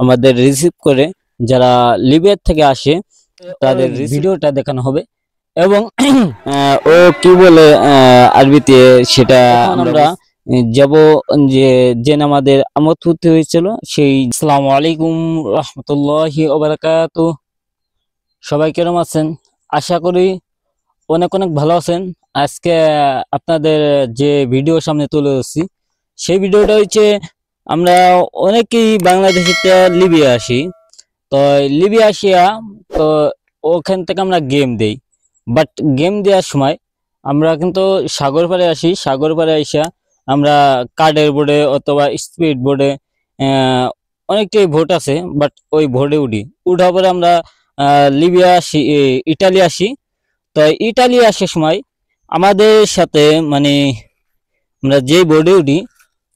আমাদের রিসিভ করে যারা লিবিয়া থেকে আসে তাদের ভিডিওটা দেখানো হবে এবং ও কি বলে আরবিতে সেটা আমরা যাব যে আমাদের আমোদ ফুর্তি হয়েছিল সেই। আসসালামু আলাইকুম রাহমাতুল্লাহি ওয়া বারাকাতুহু। সবাই কেমন আছেন? আশা করি অনেক অনেক ভালো আছেন। আজকে আপনাদের যে ভিডিও সামনে তুলে ধরছি সেই ভিডিওটা হচ্ছে আমরা অনেকেই বাংলাদেশ থেকে লিবিয়া আসি, তো লিবিয়া আসিয়া তো ওখান থেকে আমরা গেম দেই, বাট গেম দেওয়ার সময় আমরা কিন্তু সাগর পাড়ে আসি। সাগর পাড়ে আসা আমরা কার্ডের বোর্ডে অথবা স্পিড বোর্ডে অনেকটাই ভোট আছে, বাট ওই ভোটে উঠার পরে আমরা লিবিয়া আসি, ইটালি আসি। তো ইটালি আসার সময় আমাদের সাথে মানে আমরা যে বোর্ডে উঠি,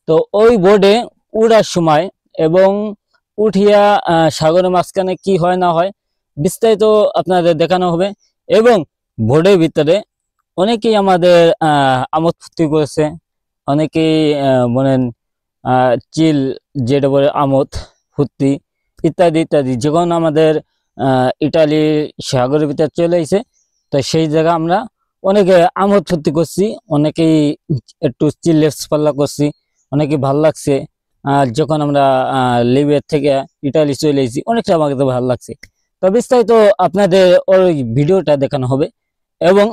তো ওই বোর্ডে উঠার সময় এবং উঠিয়া সাগরের মাঝখানে কি হয় না হয় বিস্তারিত আপনাদের দেখানো হবে। এবং বোর্ডের ভিতরে অনেকেই আমাদের আমোদ ফুর্তি করেছে, অনেকেই বলেন চিল, যেটা বলে আমোদ ফুর্তি ইত্যাদি ইত্যাদি। যখন আমাদের ইটালি সাগরের ভিতরে চলে এসে, তো সেই জায়গা আমরা অনেকে আমোদ ফুর্তি করছি, অনেকেই একটু চিল্লেস পাল্লা করছি, অনেকে ভালো লাগছে। যখন আমরা লিবিয়া থেকে ইটালি চলে এসেছি অনেকটা আমাকে তো ভালো লাগছে। তো বিস্তারিত আপনাদের ওই ভিডিওটা দেখানো হবে এবং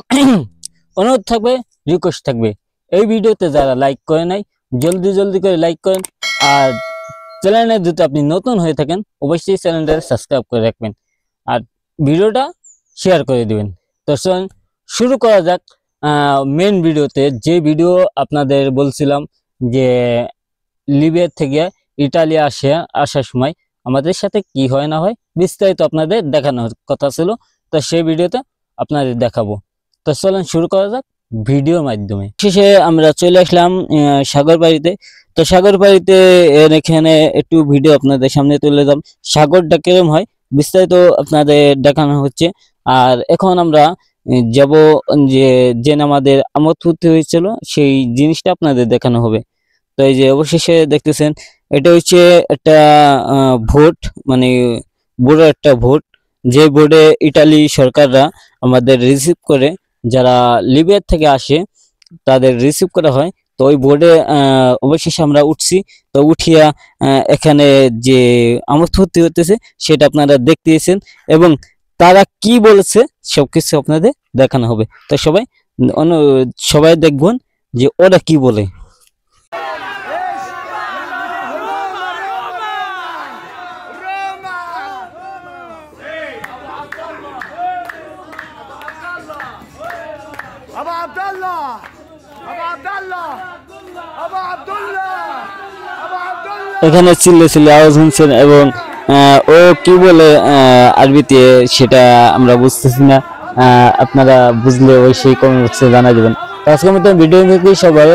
অনুরোধ থাকবে, রিকোয়েস্ট থাকবে, এই ভিডিওতে যারা লাইক করে নাই জলদি জলদি করে লাইক করেন, আর চ্যানেলে যদি আপনি নতুন হয়ে থাকেন অবশ্যই চ্যানেলটা সাবস্ক্রাইব করে রাখবেন আর ভিডিওটা শেয়ার করে দিবেন। তো শুরু করা যাক মেন ভিডিওতে। যে ভিডিও আপনাদের বলছিলাম যে লিবিয়া থেকে ইটালি আসার সময় আমাদের সাথে কি হয় না হয় বিস্তারিত আপনাদের দেখানোর কথা ছিল, তো সেই ভিডিওতে আপনাদের দেখাবো। তো চলেন শুরু করা যাক ভিডিওর মাধ্যমে। শেষে আমরা চলে আসলাম সাগরপাড়িতে। তো সাগরপাড়িতে এখানে একটু ভিডিও আপনাদের সামনে তুলে দিলাম, সাগরটা কিরম হয় বিস্তারিত আপনাদের দেখানো হচ্ছে। আর এখন আমরা যাব যে আমাদের আমোদ ফুর্তি হয়েছিল সেই জিনিসটা আপনাদের দেখানো হবে। তো এই যে অবশেষে দেখতেছেন এটা হচ্ছে একটা ভোট, মানে বড় একটা ভোট, যে বোর্ডে ইটালি সরকাররা আমাদের রিসিভ করে যারা লিবিয়া থেকে আসে তাদের রিসিভ করা হয়। তো ওই বোর্ডে অবশেষে আমরা উঠছি। তো উঠিয়া এখানে যে আমোদ ফুর্তি হতেছে সেটা আপনারা দেখতেছেন এবং তারা কি বলেছে সবকিছু আপনাদের দেখানো হবে। তো সবাই দেখবেন যে ওরা কি বলে। এখানে চিল্লে চিল্লে আওয়াজ শুনছেন এবং ও কি বলে আরবিতে সেটা আমরা বুঝতেছি না, আপনারা বুঝলে অবশ্যই কমেন্ট বক্সে জানা যাবেন। আজকের মতো ভিডিও সবাই